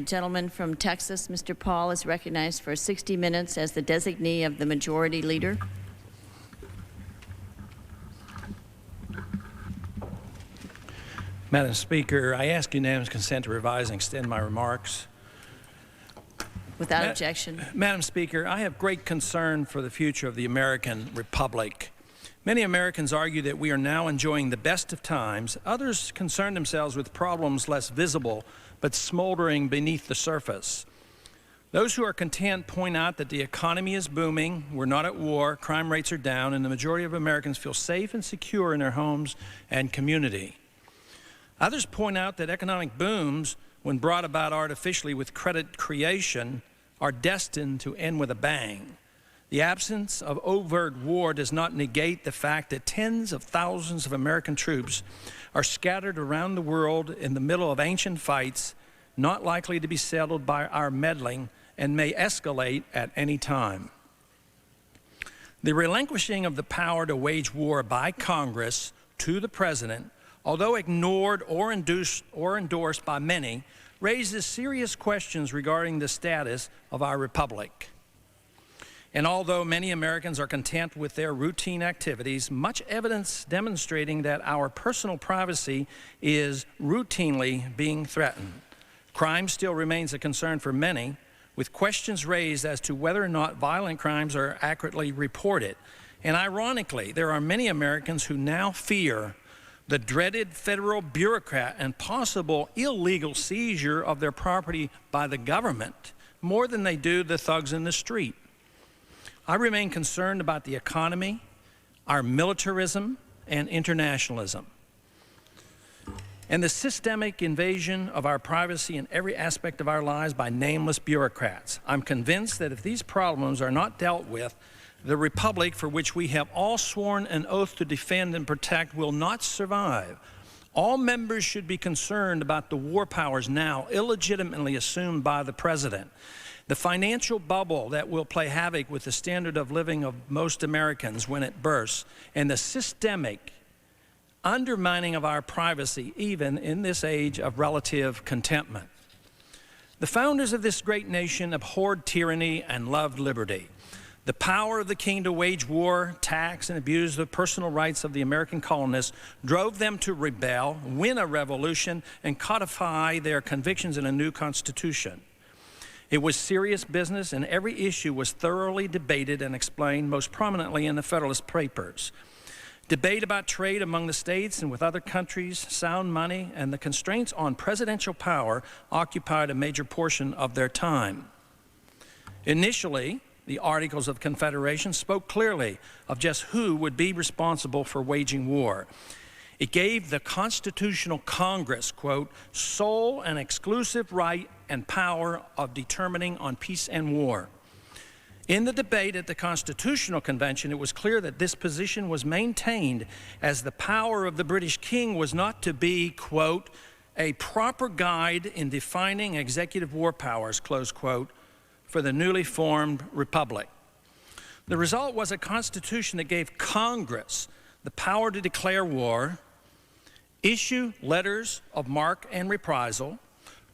gentleman from Texas, Mr. Paul, is recognized for 60 minutes as the designee of the Majority Leader. Madam Speaker, I ask unanimous consent to revise and extend my remarks. Without objection. Madam Speaker, I have great concern for the future of the American Republic. Many Americans argue that we are now enjoying the best of times. Others concern themselves with problems less visible but smoldering beneath the surface. Those who are content point out that the economy is booming, we're not at war, crime rates are down, and the majority of Americans feel safe and secure in their homes and community. Others point out that economic booms, when brought about artificially with credit creation, are destined to end with a bang. The absence of overt war does not negate the fact that tens of thousands of American troops are scattered around the world in the middle of ancient fights, not likely to be settled by our meddling and may escalate at any time. The relinquishing of the power to wage war by Congress to the President, although ignored or endorsed by many, raises serious questions regarding the status of our republic. And although many Americans are content with their routine activities, much evidence demonstrating that our personal privacy is routinely being threatened. Crime still remains a concern for many, with questions raised as to whether or not violent crimes are accurately reported. And ironically, there are many Americans who now fear the dreaded federal bureaucrat and possible illegal seizure of their property by the government more than they do the thugs in the street. I remain concerned about the economy, our militarism, and internationalism, and the systemic invasion of our privacy in every aspect of our lives by nameless bureaucrats. I'm convinced that if these problems are not dealt with, the republic for which we have all sworn an oath to defend and protect will not survive. All members should be concerned about the war powers now illegitimately assumed by the President, the financial bubble that will play havoc with the standard of living of most Americans when it bursts, and the systemic undermining of our privacy even in this age of relative contentment. The founders of this great nation abhorred tyranny and loved liberty. The power of the king to wage war, tax, and abuse the personal rights of the American colonists drove them to rebel, win a revolution, and codify their convictions in a new constitution. It was serious business, and every issue was thoroughly debated and explained, most prominently in the Federalist Papers. Debate about trade among the states and with other countries, sound money, and the constraints on presidential power occupied a major portion of their time. Initially, the Articles of Confederation spoke clearly of just who would be responsible for waging war. It gave the Constitutional Congress, quote, sole and exclusive right and power of determining on peace and war. In the debate at the Constitutional Convention, it was clear that this position was maintained as the power of the British King was not to be, quote, a proper guide in defining executive war powers, close quote, for the newly formed republic. The result was a constitution that gave Congress the power to declare war, issue letters of marque and reprisal,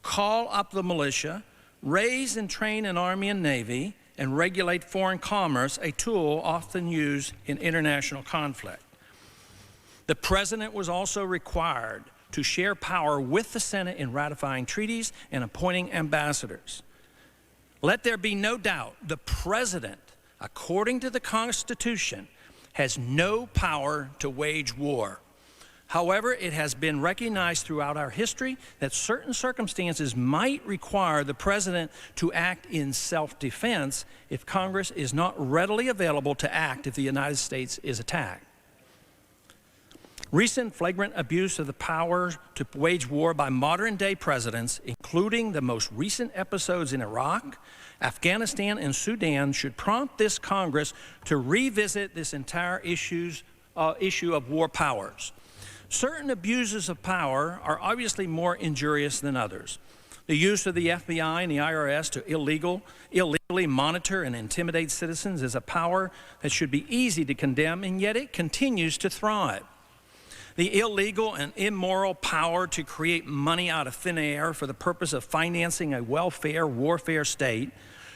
call up the militia, raise and train an army and navy, and regulate foreign commerce, a tool often used in international conflict. The President was also required to share power with the Senate in ratifying treaties and appointing ambassadors. Let there be no doubt, the President, according to the Constitution, has no power to wage war. However, it has been recognized throughout our history that certain circumstances might require the President to act in self-defense if Congress is not readily available to act if the United States is attacked. Recent flagrant abuse of the power to wage war by modern-day presidents, including the most recent episodes in Iraq, Afghanistan, and Sudan, should prompt this Congress to revisit this entire issue of war powers. Certain abuses of power are obviously more injurious than others. The use of the FBI and the IRS to illegally monitor and intimidate citizens is a power that should be easy to condemn, and yet it continues to thrive. the illegal and immoral power to create money out of thin air for the purpose of financing a welfare warfare state,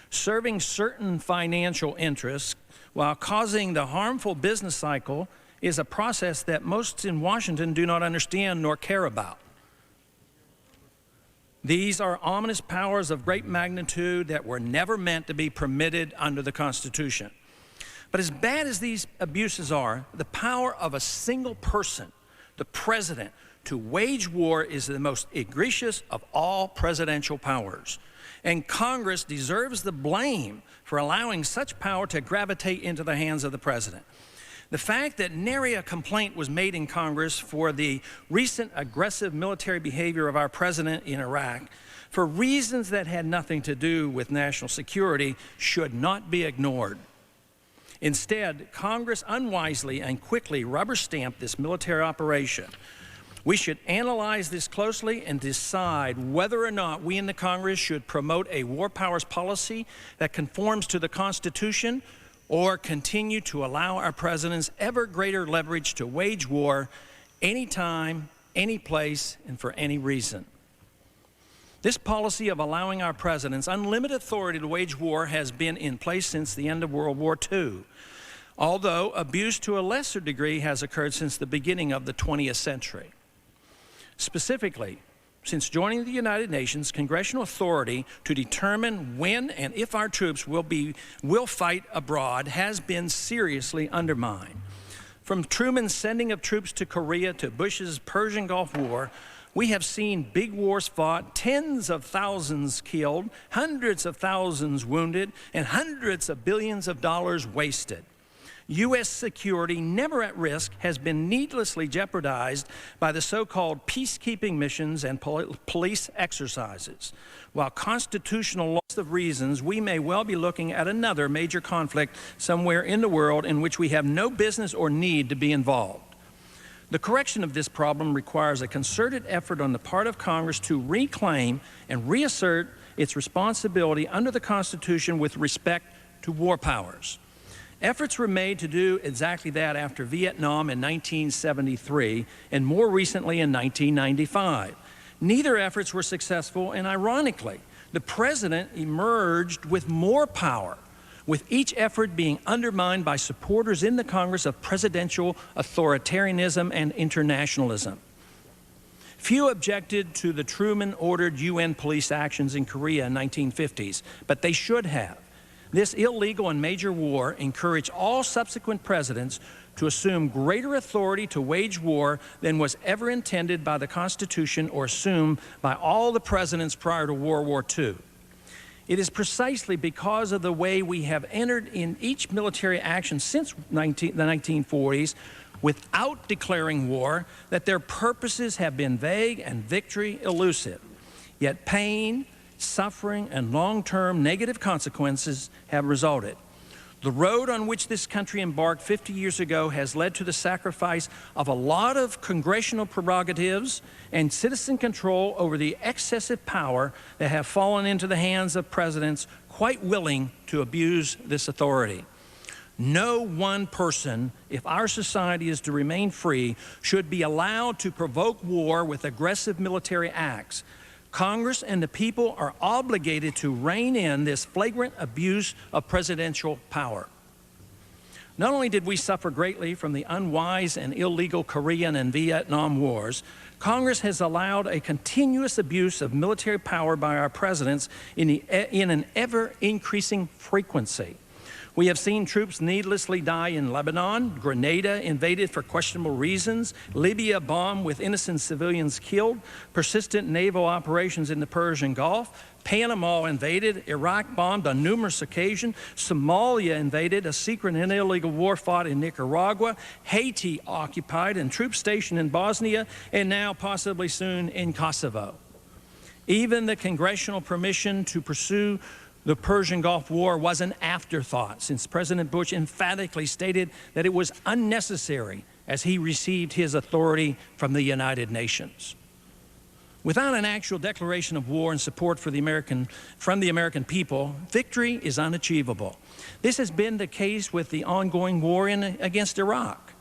serving certain financial interests while causing the harmful business cycle is a process that most in Washington do not understand nor care about. These are ominous powers of great magnitude that were never meant to be permitted under the Constitution. But as bad as these abuses are, the power of a single person, the president, to wage war is the most egregious of all presidential powers. And Congress deserves the blame for allowing such power to gravitate into the hands of the president. The fact that nary a complaint was made in Congress for the recent aggressive military behavior of our president in Iraq, for reasons that had nothing to do with national security, should not be ignored. Instead, Congress unwisely and quickly rubber-stamped this military operation. We should analyze this closely and decide whether or not we in the Congress should promote a war powers policy that conforms to the Constitution or continue to allow our presidents ever greater leverage to wage war anytime, any place, and for any reason. This policy of allowing our presidents unlimited authority to wage war has been in place since the end of World War II, although abuse to a lesser degree has occurred since the beginning of the 20th century. Specifically, since joining the United Nations, congressional authority to determine when and if our troops will fight abroad has been seriously undermined. From Truman's sending of troops to Korea to Bush's Persian Gulf War, we have seen big wars fought, tens of thousands killed, hundreds of thousands wounded, and hundreds of billions of dollars wasted. U.S. security, never at risk, has been needlessly jeopardized by the so-called peacekeeping missions and police exercises. While constitutional laws of reasons, we may well be looking at another major conflict somewhere in the world in which we have no business or need to be involved. The correction of this problem requires a concerted effort on the part of Congress to reclaim and reassert its responsibility under the Constitution with respect to war powers. Efforts were made to do exactly that after Vietnam in 1973 and more recently in 1995. Neither efforts were successful, and ironically, the president emerged with more power, with each effort being undermined by supporters in the Congress of presidential authoritarianism and internationalism. Few objected to the Truman-ordered UN police actions in Korea in the 1950s, but they should have. This illegal and major war encouraged all subsequent presidents to assume greater authority to wage war than was ever intended by the Constitution or assumed by all the presidents prior to World War II. It is precisely because of the way we have entered in each military action since the 1940s without declaring war that their purposes have been vague and victory elusive. Yet pain, suffering, and long-term negative consequences have resulted. The road on which this country embarked 50 years ago has led to the sacrifice of a lot of congressional prerogatives and citizen control over the excessive power that have fallen into the hands of presidents quite willing to abuse this authority. No one person, if our society is to remain free, should be allowed to provoke war with aggressive military acts. Congress and the people are obligated to rein in this flagrant abuse of presidential power. Not only did we suffer greatly from the unwise and illegal Korean and Vietnam wars, Congress has allowed a continuous abuse of military power by our presidents in an ever-increasing frequency. We have seen troops needlessly die in Lebanon, Grenada invaded for questionable reasons, Libya bombed with innocent civilians killed, persistent naval operations in the Persian Gulf, Panama invaded, Iraq bombed on numerous occasions, Somalia invaded, a secret and illegal war fought in Nicaragua, Haiti occupied and troops stationed in Bosnia, and now possibly soon in Kosovo. Even the congressional permission to pursue the Persian Gulf War was an afterthought, since President Bush emphatically stated that it was unnecessary as he received his authority from the United Nations. Without an actual declaration of war and support from the American people, victory is unachievable. This has been the case with the ongoing war against Iraq.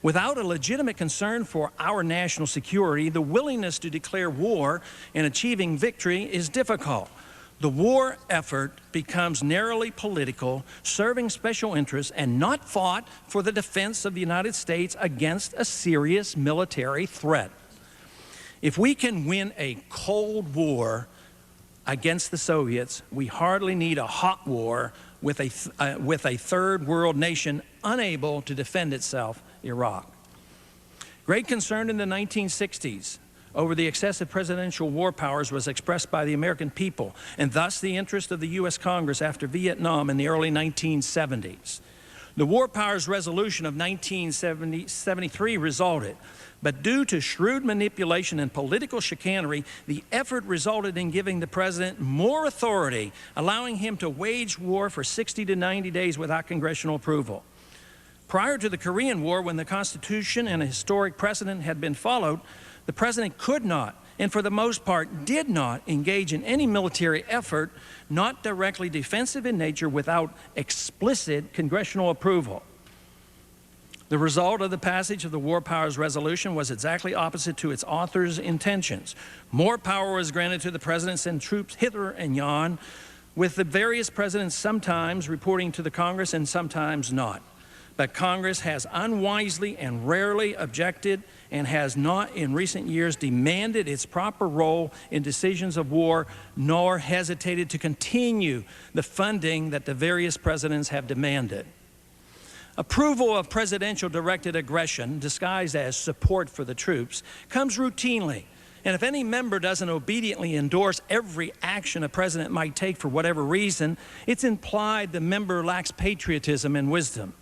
Without a legitimate concern for our national security, the willingness to declare war and achieving victory is difficult. The war effort becomes narrowly political, serving special interests, and not fought for the defense of the United States against a serious military threat. If we can win a Cold War against the Soviets, we hardly need a hot war with a third world nation unable to defend itself, Iraq. Great concern in the 1960s over the excessive presidential war powers was expressed by the American people, and thus the interest of the U.S. Congress after Vietnam in the early 1970s. The War Powers Resolution of 1973 resulted, but due to shrewd manipulation and political chicanery, the effort resulted in giving the president more authority, allowing him to wage war for 60 to 90 days without congressional approval. Prior to the Korean War, when the Constitution and a historic precedent had been followed, the president could not, and for the most part did not, engage in any military effort not directly defensive in nature without explicit congressional approval. The result of the passage of the War Powers Resolution was exactly opposite to its author's intentions. More power was granted to the president to send troops hither and yon, with the various presidents sometimes reporting to the Congress and sometimes not. But Congress has unwisely and rarely objected and has not in recent years demanded its proper role in decisions of war, nor hesitated to continue the funding that the various presidents have demanded. Approval of presidential directed aggression, disguised as support for the troops, comes routinely. And if any member doesn't obediently endorse every action a president might take for whatever reason, it's implied the member lacks patriotism and wisdom.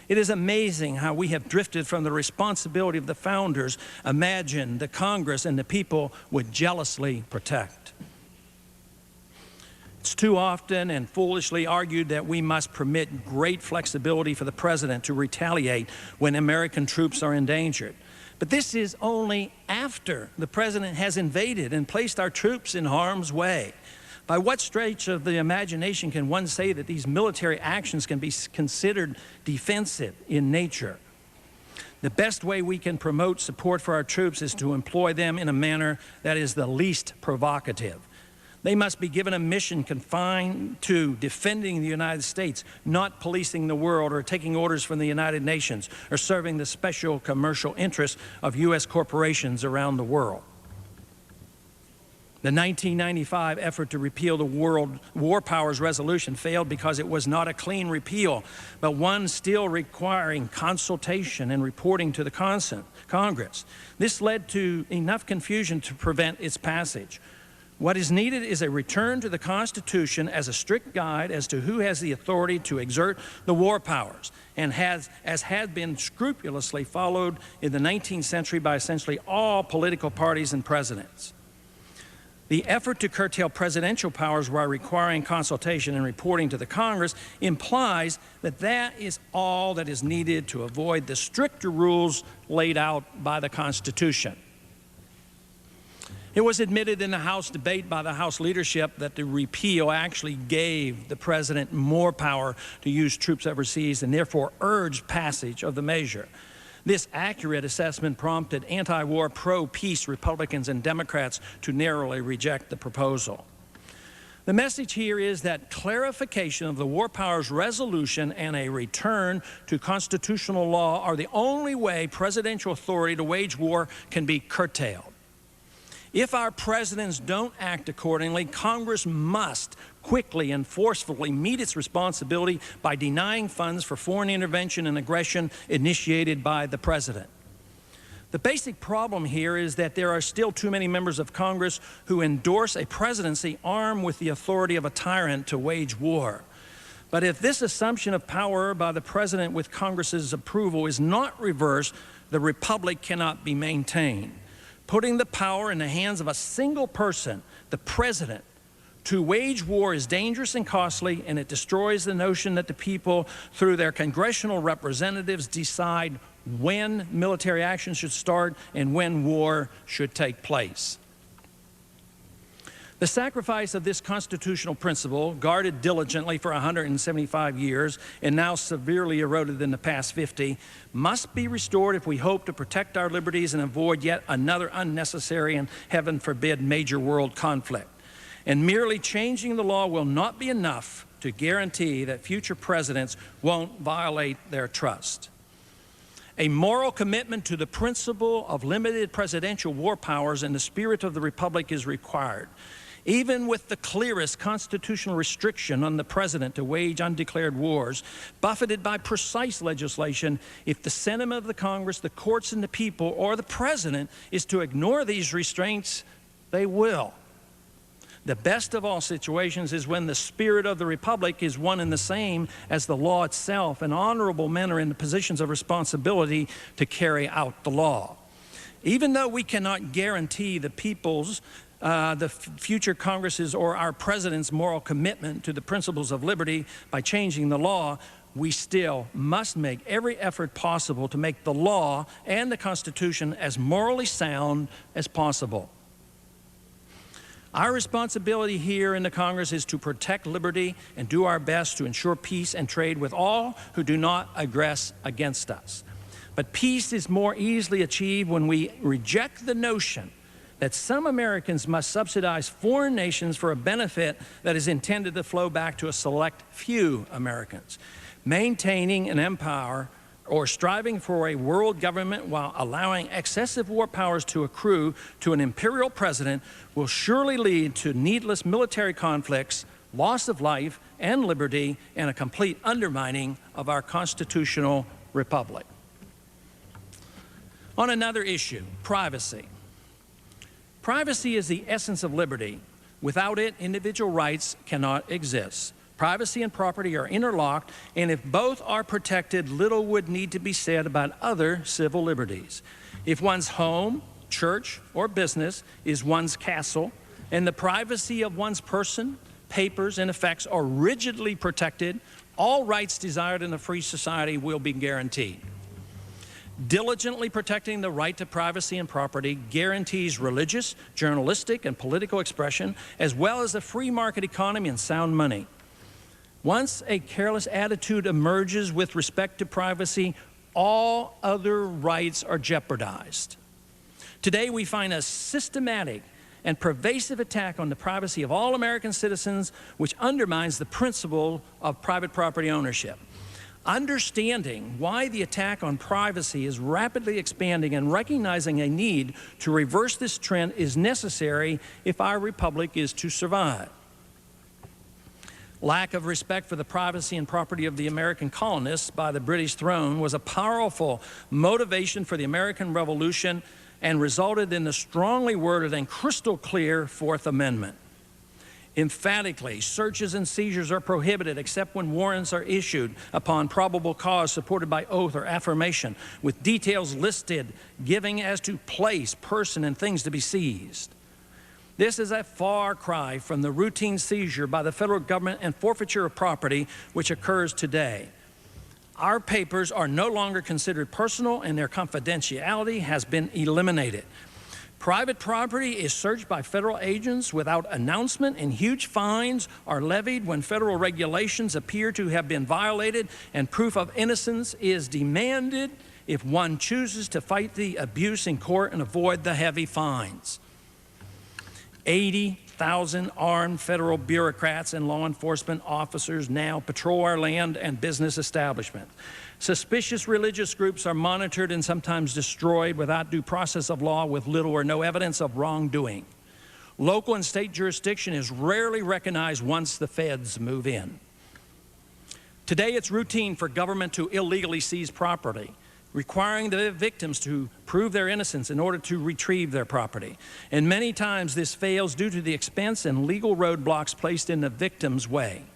It is amazing how we have drifted from the responsibility of the founders imagined the Congress and the people would jealously protect. It's too often and foolishly argued that we must permit great flexibility for the president to retaliate when American troops are endangered. But this is only after the president has invaded and placed our troops in harm's way. By what stretch of the imagination can one say that these military actions can be considered defensive in nature? The best way we can promote support for our troops is to employ them in a manner that is the least provocative. They must be given a mission confined to defending the United States, not policing the world or taking orders from the United Nations or serving the special commercial interests of U.S. corporations around the world. The 1995 effort to repeal the War Powers Resolution failed because it was not a clean repeal, but one still requiring consultation and reporting to the Congress. This led to enough confusion to prevent its passage. What is needed is a return to the Constitution as a strict guide as to who has the authority to exert the war powers, and as had been scrupulously followed in the 19th century by essentially all political parties and presidents. The effort to curtail presidential powers while requiring consultation and reporting to the Congress implies that that is all that is needed to avoid the stricter rules laid out by the Constitution. It was admitted in the House debate by the House leadership that the repeal actually gave the president more power to use troops overseas and therefore urged passage of the measure. This accurate assessment prompted anti-war, pro-peace Republicans and Democrats to narrowly reject the proposal. The message here is that clarification of the War Powers Resolution and a return to constitutional law are the only way presidential authority to wage war can be curtailed. If our presidents don't act accordingly, Congress must quickly and forcefully meet its responsibility by denying funds for foreign intervention and aggression initiated by the president. The basic problem here is that there are still too many members of Congress who endorse a presidency armed with the authority of a tyrant to wage war. But if this assumption of power by the president with Congress's approval is not reversed, the republic cannot be maintained. Putting the power in the hands of a single person, the president, to wage war is dangerous and costly, and it destroys the notion that the people, through their congressional representatives, decide when military action should start and when war should take place. The sacrifice of this constitutional principle, guarded diligently for 175 years and now severely eroded in the past 50, must be restored if we hope to protect our liberties and avoid yet another unnecessary and, heaven forbid, major world conflict. And merely changing the law will not be enough to guarantee that future presidents won't violate their trust. A moral commitment to the principle of limited presidential war powers in the spirit of the Republic is required. Even with the clearest constitutional restriction on the president to wage undeclared wars, buffeted by precise legislation, if the sentiment of the Congress, the courts, and the people, or the president is to ignore these restraints, they will. The best of all situations is when the spirit of the Republic is one and the same as the law itself, and honorable men are in the positions of responsibility to carry out the law. Even though we cannot guarantee the people's the future Congresses or our president's moral commitment to the principles of liberty by changing the law, we still must make every effort possible to make the law and the Constitution as morally sound as possible. Our responsibility here in the Congress is to protect liberty and do our best to ensure peace and trade with all who do not aggress against us. But peace is more easily achieved when we reject the notion that some Americans must subsidize foreign nations for a benefit that is intended to flow back to a select few Americans. Maintaining an empire or striving for a world government while allowing excessive war powers to accrue to an imperial president will surely lead to needless military conflicts, loss of life and liberty, and a complete undermining of our constitutional republic. On another issue, privacy. Privacy is the essence of liberty. Without it, individual rights cannot exist. Privacy and property are interlocked, and if both are protected, little would need to be said about other civil liberties. If one's home, church, or business is one's castle, and the privacy of one's person, papers, and effects are rigidly protected, all rights desired in a free society will be guaranteed. Diligently protecting the right to privacy and property guarantees religious, journalistic, and political expression, as well as a free market economy and sound money. Once a careless attitude emerges with respect to privacy, all other rights are jeopardized. Today, we find a systematic and pervasive attack on the privacy of all American citizens, which undermines the principle of private property ownership. Understanding why the attack on privacy is rapidly expanding and recognizing a need to reverse this trend is necessary if our republic is to survive. Lack of respect for the privacy and property of the American colonists by the British throne was a powerful motivation for the American Revolution and resulted in the strongly worded and crystal clear Fourth Amendment. Emphatically, searches and seizures are prohibited except when warrants are issued upon probable cause supported by oath or affirmation, with details listed giving as to place, person, and things to be seized. This is a far cry from the routine seizure by the federal government and forfeiture of property which occurs today. Our papers are no longer considered personal, and their confidentiality has been eliminated. Private property is searched by federal agents without announcement, and huge fines are levied when federal regulations appear to have been violated, and proof of innocence is demanded if one chooses to fight the abuse in court and avoid the heavy fines. 80,000 armed federal bureaucrats and law enforcement officers now patrol our land and business establishment. Suspicious religious groups are monitored and sometimes destroyed without due process of law, with little or no evidence of wrongdoing. Local and state jurisdiction is rarely recognized once the feds move in. Today, it's routine for government to illegally seize property, requiring the victims to prove their innocence in order to retrieve their property. And many times this fails due to the expense and legal roadblocks placed in the victim's way.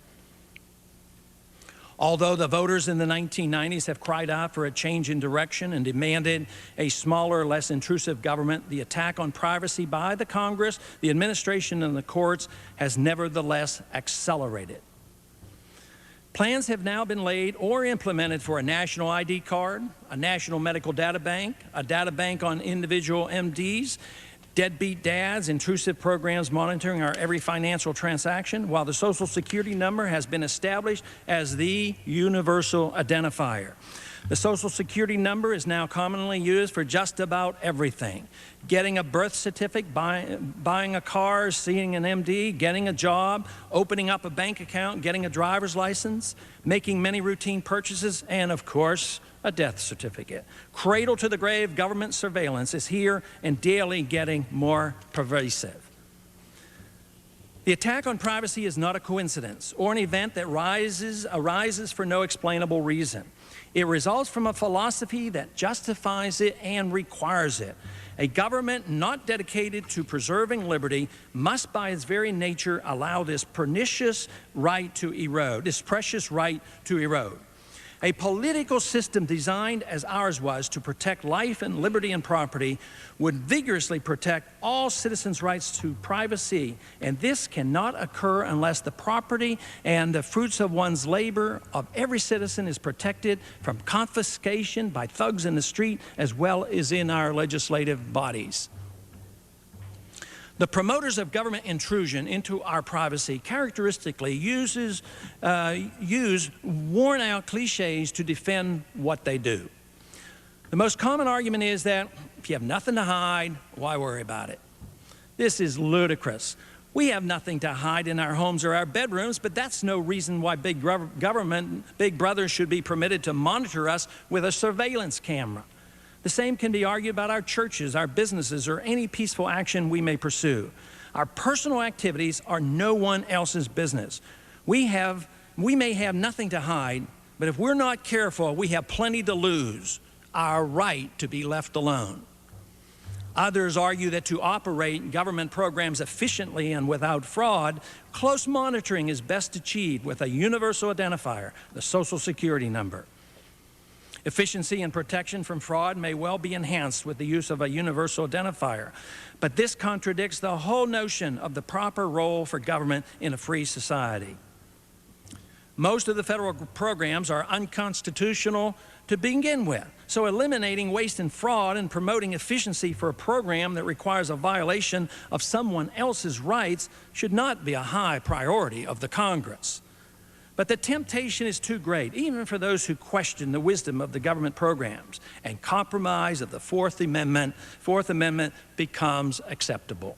Although the voters in the 1990s have cried out for a change in direction and demanded a smaller, less intrusive government, the attack on privacy by the Congress, the administration, and the courts has nevertheless accelerated. Plans have now been laid or implemented for a national ID card, a national medical data bank, a data bank on individual MDs, deadbeat dads, intrusive programs monitoring our every financial transaction, while the Social Security number has been established as the universal identifier. The Social Security number is now commonly used for just about everything. Getting a birth certificate, buying a car, seeing an MD, getting a job, opening up a bank account, getting a driver's license, making many routine purchases, and of course, a death certificate. Cradle to the grave government surveillance is here and daily getting more pervasive. The attack on privacy is not a coincidence or an event that arises for no explainable reason. It results from a philosophy that justifies it and requires it. A government not dedicated to preserving liberty must by its very nature allow this pernicious right to erode, this precious right to erode. A political system designed as ours was to protect life and liberty and property would vigorously protect all citizens' rights to privacy, and this cannot occur unless the property and the fruits of one's labor of every citizen is protected from confiscation by thugs in the street as well as in our legislative bodies. The promoters of government intrusion into our privacy characteristically use worn-out cliches to defend what they do. The most common argument is that if you have nothing to hide, why worry about it? This is ludicrous. We have nothing to hide in our homes or our bedrooms, but that's no reason why big brother should be permitted to monitor us with a surveillance camera. The same can be argued about our churches, our businesses, or any peaceful action we may pursue. Our personal activities are no one else's business. We may have nothing to hide, but if we're not careful, we have plenty to lose, our right to be left alone. Others argue that to operate government programs efficiently and without fraud, close monitoring is best achieved with a universal identifier, the Social Security number. Efficiency and protection from fraud may well be enhanced with the use of a universal identifier, but this contradicts the whole notion of the proper role for government in a free society. Most of the federal programs are unconstitutional to begin with, so eliminating waste and fraud and promoting efficiency for a program that requires a violation of someone else's rights should not be a high priority of the Congress. But the temptation is too great, even for those who question the wisdom of the government programs, and compromise of the Fourth Amendment becomes acceptable.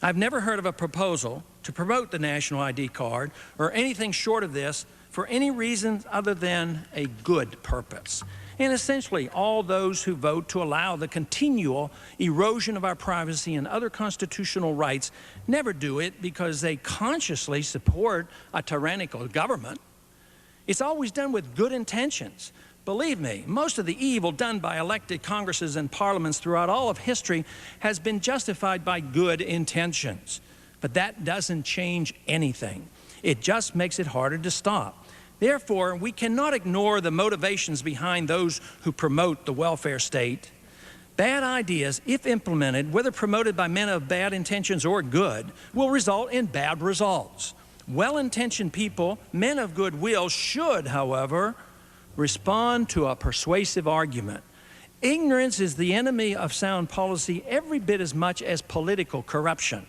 I've never heard of a proposal to promote the national ID card or anything short of this for any reason other than a good purpose. And essentially, all those who vote to allow the continual erosion of our privacy and other constitutional rights never do it because they consciously support a tyrannical government. It's always done with good intentions. Believe me, most of the evil done by elected Congresses and parliaments throughout all of history has been justified by good intentions. But that doesn't change anything. It just makes it harder to stop. Therefore, we cannot ignore the motivations behind those who promote the welfare state. Bad ideas, if implemented, whether promoted by men of bad intentions or good, will result in bad results. Well-intentioned people, men of goodwill, should, however, respond to a persuasive argument. Ignorance is the enemy of sound policy every bit as much as political corruption.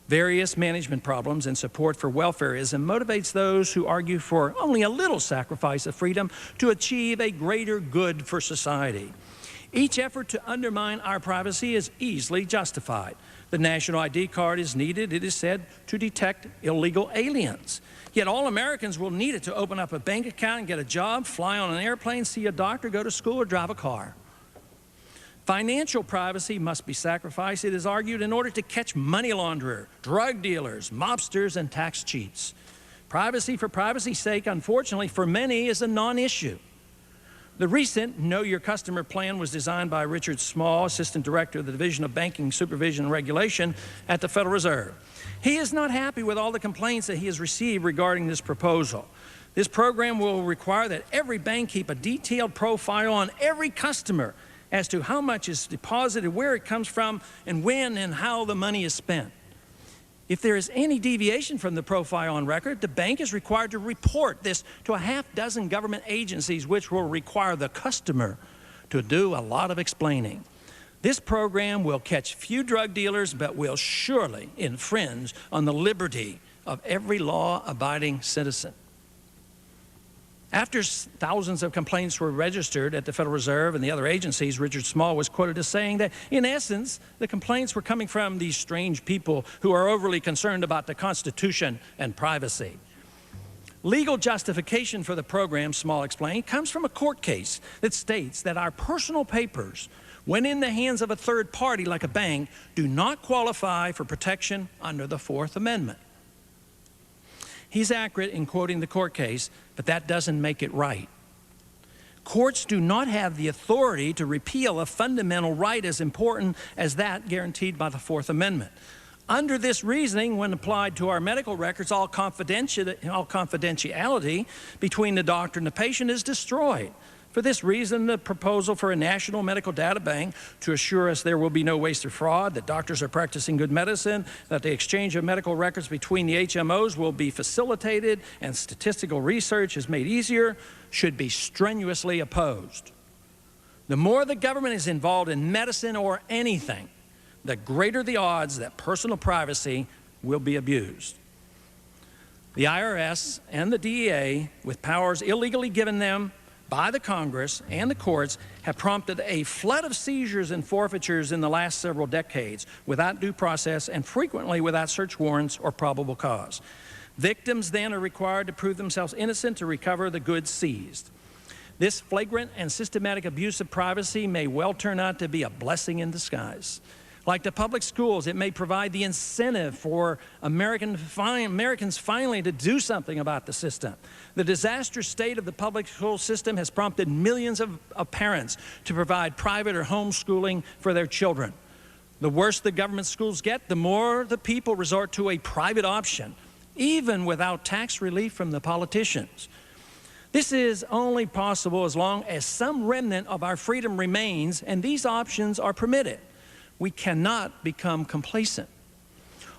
Various management problems and support for welfareism motivates those who argue for only a little sacrifice of freedom to achieve a greater good for society. Each effort to undermine our privacy is easily justified. The national ID card is needed, it is said, to detect illegal aliens. Yet all Americans will need it to open up a bank account and get a job, fly on an airplane, see a doctor, go to school, or drive a car. Financial privacy must be sacrificed, it is argued, in order to catch money launderers, drug dealers, mobsters, and tax cheats. Privacy for privacy's sake, unfortunately, for many is a non-issue. The recent Know Your Customer plan was designed by Richard Small, Assistant Director of the Division of Banking Supervision and Regulation at the Federal Reserve. He is not happy with all the complaints that he has received regarding this proposal. This program will require that every bank keep a detailed profile on every customer as to how much is deposited, where it comes from, and when and how the money is spent. If there is any deviation from the profile on record, the bank is required to report this to a half-dozen government agencies, which will require the customer to do a lot of explaining. This program will catch few drug dealers, but will surely infringe on the liberty of every law-abiding citizen. After thousands of complaints were registered at the Federal Reserve and the other agencies, Richard Small was quoted as saying that, in essence, the complaints were coming from these strange people who are overly concerned about the Constitution and privacy. Legal justification for the program, Small explained, comes from a court case that states that our personal papers, when in the hands of a third party like a bank, do not qualify for protection under the Fourth Amendment. He's accurate in quoting the court case, but that doesn't make it right. Courts do not have the authority to repeal a fundamental right as important as that guaranteed by the Fourth Amendment. Under this reasoning, when applied to our medical records, all confidentiality between the doctor and the patient is destroyed. For this reason, the proposal for a national medical data bank to assure us there will be no waste or fraud, that doctors are practicing good medicine, that the exchange of medical records between the HMOs will be facilitated and statistical research is made easier, should be strenuously opposed. The more the government is involved in medicine or anything, the greater the odds that personal privacy will be abused. The IRS and the DEA, with powers illegally given them by the Congress and the courts, have prompted a flood of seizures and forfeitures in the last several decades without due process and frequently without search warrants or probable cause. Victims then are required to prove themselves innocent to recover the goods seized. This flagrant and systematic abuse of privacy may well turn out to be a blessing in disguise. Like the public schools, it may provide the incentive for Americans finally to do something about the system. The disastrous state of the public school system has prompted millions of parents to provide private or homeschooling for their children. The worse the government schools get, the more the people resort to a private option, even without tax relief from the politicians. This is only possible as long as some remnant of our freedom remains and these options are permitted. We cannot become complacent.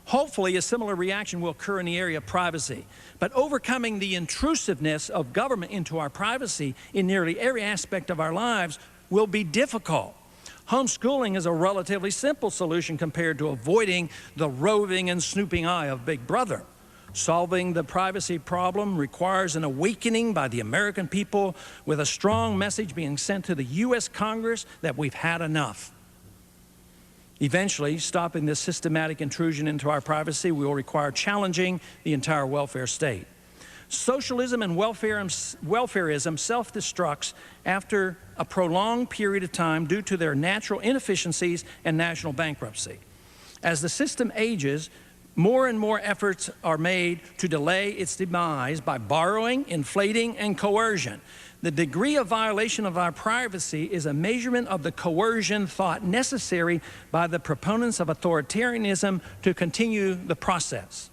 Hopefully, a similar reaction will occur in the area of privacy. But overcoming the intrusiveness of government into our privacy in nearly every aspect of our lives will be difficult. Homeschooling is a relatively simple solution compared to avoiding the roving and snooping eye of Big Brother. Solving the privacy problem requires an awakening by the American people, with a strong message being sent to the U.S. Congress that we've had enough. Eventually, stopping this systematic intrusion into our privacy will require challenging the entire welfare state. Socialism and welfarism self-destructs after a prolonged period of time due to their natural inefficiencies and national bankruptcy. As the system ages, more and more efforts are made to delay its demise by borrowing, inflating, and coercion. The degree of violation of our privacy is a measurement of the coercion thought necessary by the proponents of authoritarianism to continue the process.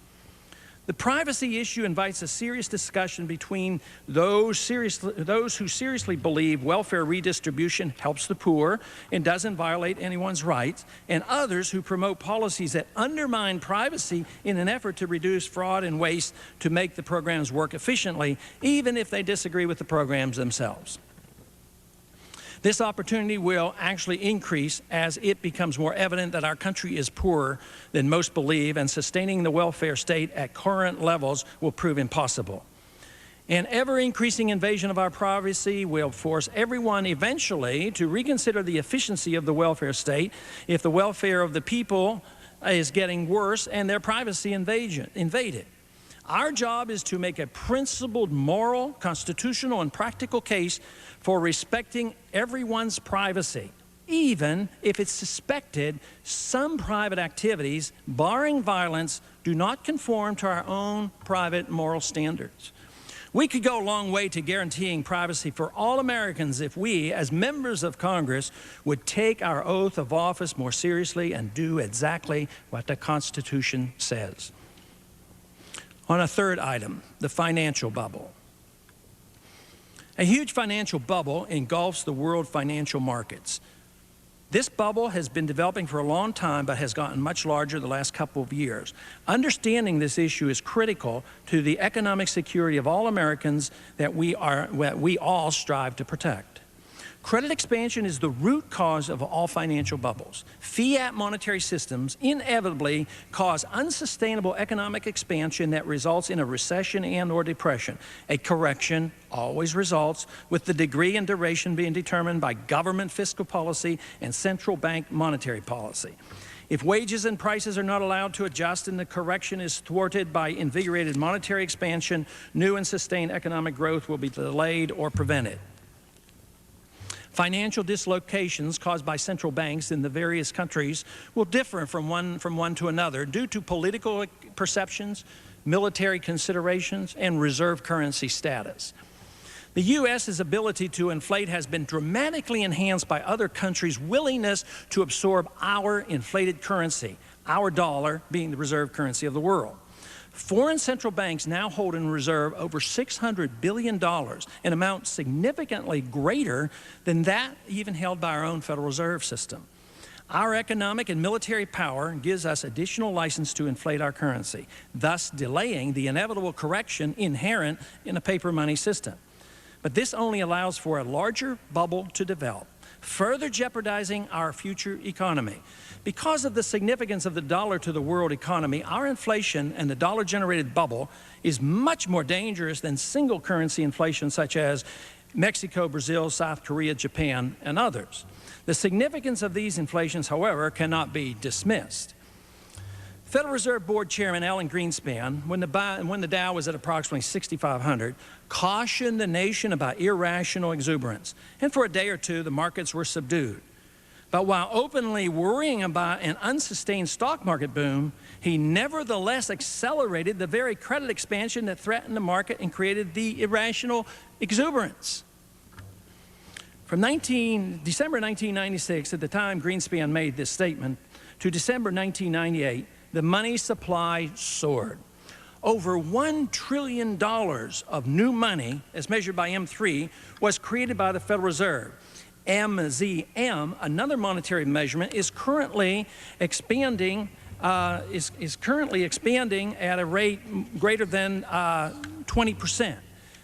The privacy issue invites a serious discussion between those who seriously believe welfare redistribution helps the poor and doesn't violate anyone's rights, and others who promote policies that undermine privacy in an effort to reduce fraud and waste to make the programs work efficiently, even if they disagree with the programs themselves. This opportunity will actually increase as it becomes more evident that our country is poorer than most believe, and sustaining the welfare state at current levels will prove impossible. An ever-increasing invasion of our privacy will force everyone eventually to reconsider the efficiency of the welfare state if the welfare of the people is getting worse and their privacy invaded. Our job is to make a principled, moral, constitutional, and practical case for respecting everyone's privacy, even if it's suspected some private activities, barring violence, do not conform to our own private moral standards. We could go a long way to guaranteeing privacy for all Americans if we, as members of Congress, would take our oath of office more seriously and do exactly what the Constitution says. On a third item, the financial bubble. A huge financial bubble engulfs the world financial markets. This bubble has been developing for a long time, but has gotten much larger the last couple of years. Understanding this issue is critical to the economic security of all Americans that we all strive to protect. Credit expansion is the root cause of all financial bubbles. Fiat monetary systems inevitably cause unsustainable economic expansion that results in a recession and/or depression. A correction always results with the degree and duration being determined by government fiscal policy and central bank monetary policy. If wages and prices are not allowed to adjust and the correction is thwarted by invigorated monetary expansion, new and sustained economic growth will be delayed or prevented. Financial dislocations caused by central banks in the various countries will differ from one to another due to political perceptions, military considerations, and reserve currency status. The U.S.'s ability to inflate has been dramatically enhanced by other countries' willingness to absorb our inflated currency, our dollar being the reserve currency of the world. Foreign central banks now hold in reserve over $600 billion, an amount significantly greater than that even held by our own Federal Reserve System. Our economic and military power gives us additional license to inflate our currency, thus delaying the inevitable correction inherent in a paper money system. But this only allows for a larger bubble to develop, further jeopardizing our future economy. Because of the significance of the dollar to the world economy, our inflation and the dollar-generated bubble is much more dangerous than single currency inflation such as Mexico, Brazil, South Korea, Japan, and others. The significance of these inflations, however, cannot be dismissed. Federal Reserve Board Chairman Alan Greenspan, when the Dow was at approximately 6,500, cautioned the nation about irrational exuberance, and for a day or two the markets were subdued. But while openly worrying about an unsustained stock market boom, he nevertheless accelerated the very credit expansion that threatened the market and created the irrational exuberance. From December 1996, at the time Greenspan made this statement, to December 1998, the money supply soared. Over $1 trillion of new money, as measured by M3, was created by the Federal Reserve. MZM, another monetary measurement, is currently expanding at a rate greater than 20%.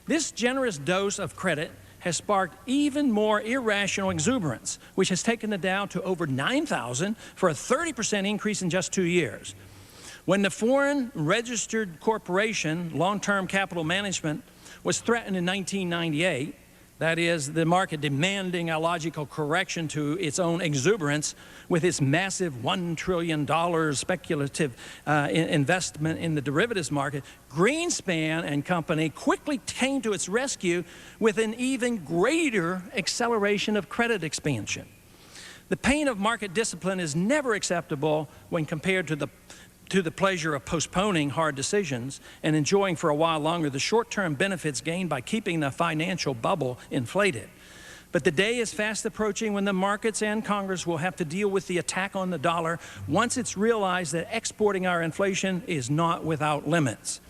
This generous dose of credit has sparked even more irrational exuberance, which has taken the Dow to over 9,000 for a 30% increase in just 2 years. When the foreign registered corporation, Long-Term Capital Management, was threatened in 1998, that is, the market demanding a logical correction to its own exuberance with its massive $1 trillion speculative investment in the derivatives market, Greenspan and company quickly came to its rescue with an even greater acceleration of credit expansion. The pain of market discipline is never acceptable when compared to the pleasure of postponing hard decisions and enjoying for a while longer the short-term benefits gained by keeping the financial bubble inflated. But the day is fast approaching when the markets and Congress will have to deal with the attack on the dollar once it's realized that exporting our inflation is not without limits.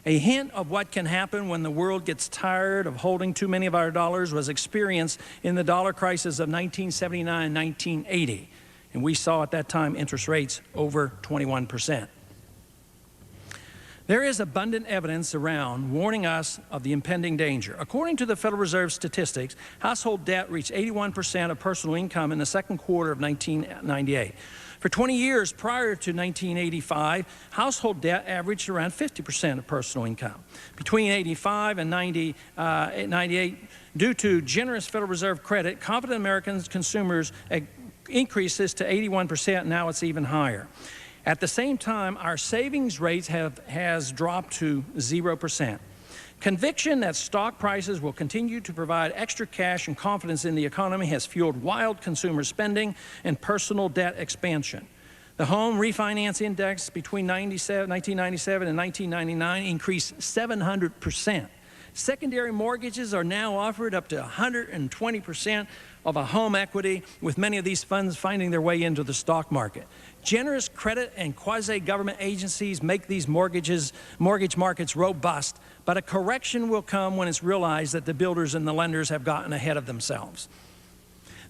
A hint of what can happen when the world gets tired of holding too many of our dollars was experienced in the dollar crisis of 1979-1980. And we saw at that time interest rates over 21%. There is abundant evidence around warning us of the impending danger. According to the Federal Reserve statistics, household debt reached 81% of personal income in the second quarter of 1998. For 20 years prior to 1985, household debt averaged around 50% of personal income. Between 85 and 98, due to generous Federal Reserve credit, confident American consumers increases to 81%, now it's even higher. At the same time, our savings rates has dropped to 0%. Conviction that stock prices will continue to provide extra cash and confidence in the economy has fueled wild consumer spending and personal debt expansion. The home refinance index between 1997 and 1999 increased 700%. Secondary mortgages are now offered up to 120% of a home equity, with many of these funds finding their way into the stock market. Generous credit and quasi-government agencies make these mortgage markets robust, but a correction will come when it's realized that the builders and the lenders have gotten ahead of themselves.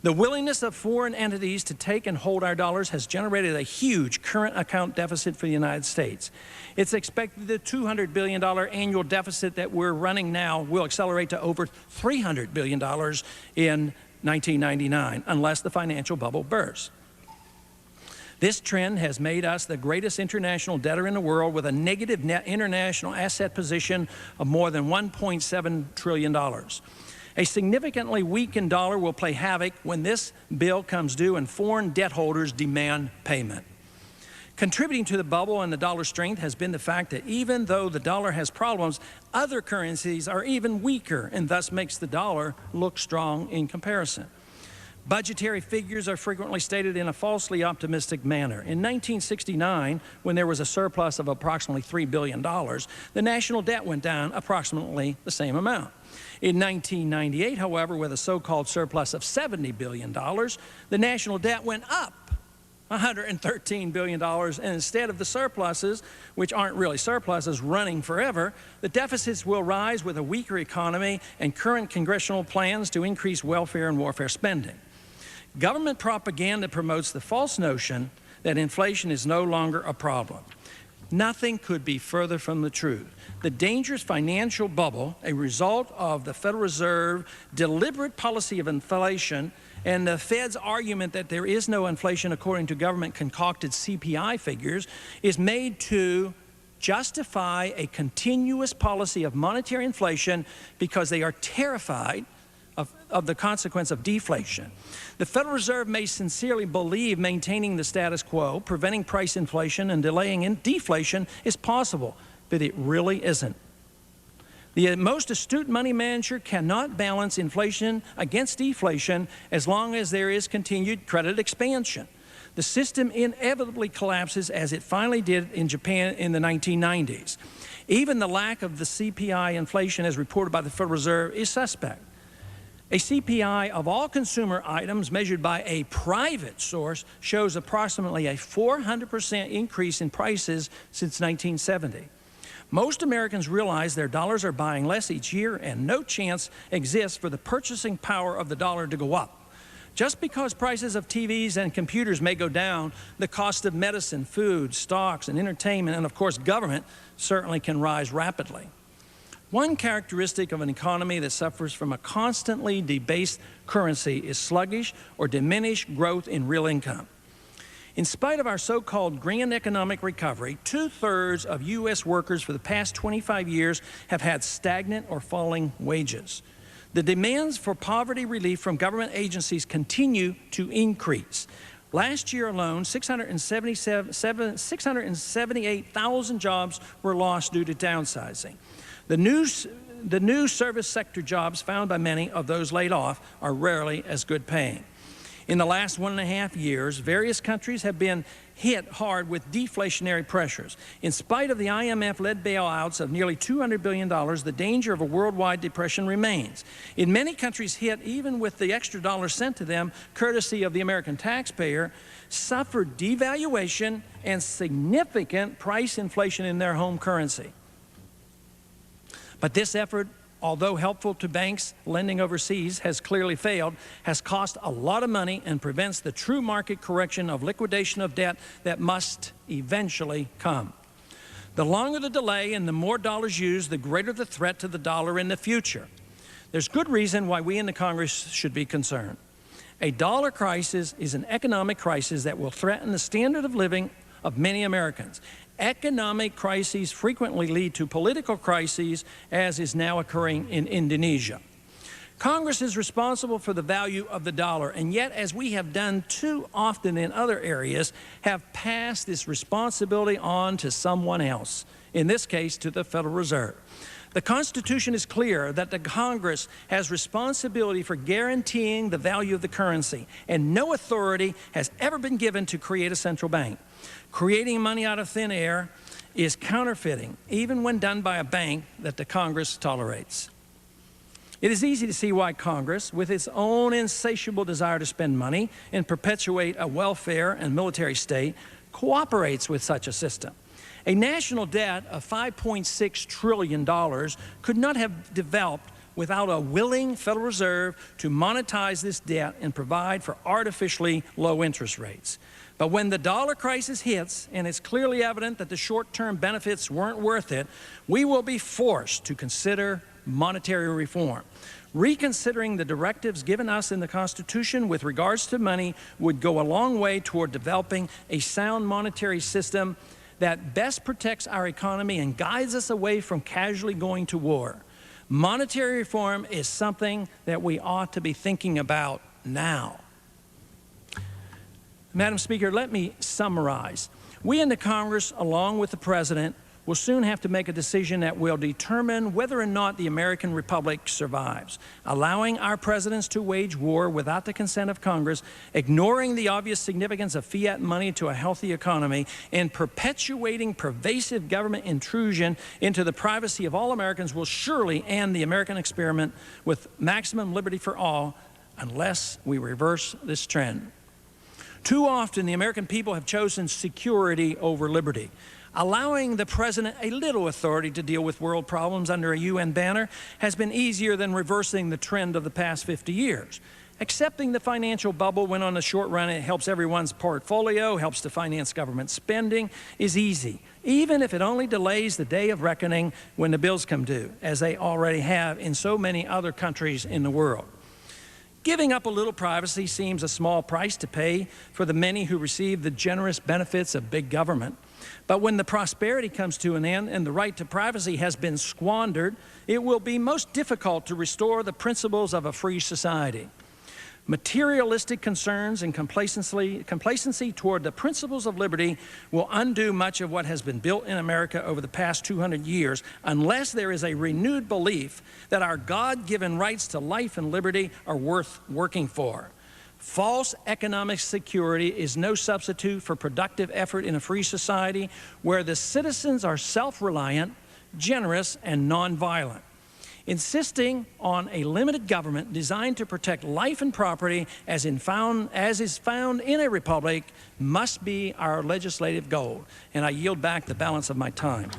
The willingness of foreign entities to take and hold our dollars has generated a huge current account deficit for the United States. It's expected the $200 billion annual deficit that we're running now will accelerate to over $300 billion in 1999, unless the financial bubble bursts. This trend has made us the greatest international debtor in the world, with a negative net international asset position of more than $1.7 trillion. A significantly weakened dollar will play havoc when this bill comes due and foreign debt holders demand payment. Contributing to the bubble and the dollar's strength has been the fact that even though the dollar has problems, other currencies are even weaker, and thus makes the dollar look strong in comparison. Budgetary figures are frequently stated in a falsely optimistic manner. In 1969, when there was a surplus of approximately $3 billion, the national debt went down approximately the same amount. In 1998, however, with a so-called surplus of $70 billion, the national debt went up $113 billion, and instead of the surpluses, which aren't really surpluses, running forever, the deficits will rise with a weaker economy and current congressional plans to increase welfare and warfare spending. Government propaganda promotes the false notion that inflation is no longer a problem. Nothing could be further from the truth. The dangerous financial bubble, a result of the Federal Reserve deliberate policy of inflation, and the Fed's argument that there is no inflation according to government-concocted CPI figures, is made to justify a continuous policy of monetary inflation because they are terrified of the consequence of deflation. The Federal Reserve may sincerely believe maintaining the status quo, preventing price inflation, and delaying deflation is possible, but it really isn't. The most astute money manager cannot balance inflation against deflation as long as there is continued credit expansion. The system inevitably collapses, as it finally did in Japan in the 1990s. Even the lack of the CPI inflation, as reported by the Federal Reserve, is suspect. A CPI of all consumer items measured by a private source shows approximately a 400% increase in prices since 1970. Most Americans realize their dollars are buying less each year, and no chance exists for the purchasing power of the dollar to go up. Just because prices of TVs and computers may go down, the cost of medicine, food, stocks, and entertainment, and of course government, certainly can rise rapidly. One characteristic of an economy that suffers from a constantly debased currency is sluggish or diminished growth in real income. In spite of our so-called grand economic recovery, 2/3 of U.S. workers for the past 25 years have had stagnant or falling wages. The demands for poverty relief from government agencies continue to increase. Last year alone, 678,000 jobs were lost due to downsizing. The new service sector jobs found by many of those laid off are rarely as good paying. In the last 1.5 years, various countries have been hit hard with deflationary pressures. In spite of the IMF-led bailouts of nearly $200 billion, the danger of a worldwide depression remains. In many countries hit, even with the extra dollars sent to them, courtesy of the American taxpayer, suffered devaluation and significant price inflation in their home currency. But this effort, although helpful to banks lending overseas, has clearly failed, has cost a lot of money, and prevents the true market correction of liquidation of debt that must eventually come. The longer the delay and the more dollars used, the greater the threat to the dollar in the future. There's good reason why we in the Congress should be concerned. A dollar crisis is an economic crisis that will threaten the standard of living of many Americans. Economic crises frequently lead to political crises, as is now occurring in Indonesia. Congress is responsible for the value of the dollar, and yet, as we have done too often in other areas, have passed this responsibility on to someone else, in this case to the Federal Reserve. The Constitution is clear that the Congress has responsibility for guaranteeing the value of the currency, and no authority has ever been given to create a central bank. Creating money out of thin air is counterfeiting, even when done by a bank that the Congress tolerates. It is easy to see why Congress, with its own insatiable desire to spend money and perpetuate a welfare and military state, cooperates with such a system. A national debt of $5.6 trillion could not have developed without a willing Federal Reserve to monetize this debt and provide for artificially low interest rates. But when the dollar crisis hits, and it's clearly evident that the short-term benefits weren't worth it, we will be forced to consider monetary reform. Reconsidering the directives given us in the Constitution with regards to money would go a long way toward developing a sound monetary system that best protects our economy and guides us away from casually going to war. Monetary reform is something that we ought to be thinking about now. Madam Speaker, let me summarize. We in the Congress, along with the President, will soon have to make a decision that will determine whether or not the American Republic survives. Allowing our presidents to wage war without the consent of Congress, ignoring the obvious significance of fiat money to a healthy economy, and perpetuating pervasive government intrusion into the privacy of all Americans will surely end the American experiment with maximum liberty for all unless we reverse this trend. Too often, the American people have chosen security over liberty. Allowing the President a little authority to deal with world problems under a UN banner has been easier than reversing the trend of the past 50 years. Accepting the financial bubble when on the short run it helps everyone's portfolio, helps to finance government spending, is easy, even if it only delays the day of reckoning when the bills come due, as they already have in so many other countries in the world. Giving up a little privacy seems a small price to pay for the many who receive the generous benefits of big government. But when the prosperity comes to an end and the right to privacy has been squandered, it will be most difficult to restore the principles of a free society. Materialistic concerns and complacency toward the principles of liberty will undo much of what has been built in America over the past 200 years unless there is a renewed belief that our God-given rights to life and liberty are worth working for. False economic security is no substitute for productive effort in a free society where the citizens are self-reliant, generous, and nonviolent. Insisting on a limited government designed to protect life and property as is found in a republic must be our legislative goal. And I yield back the balance of my time.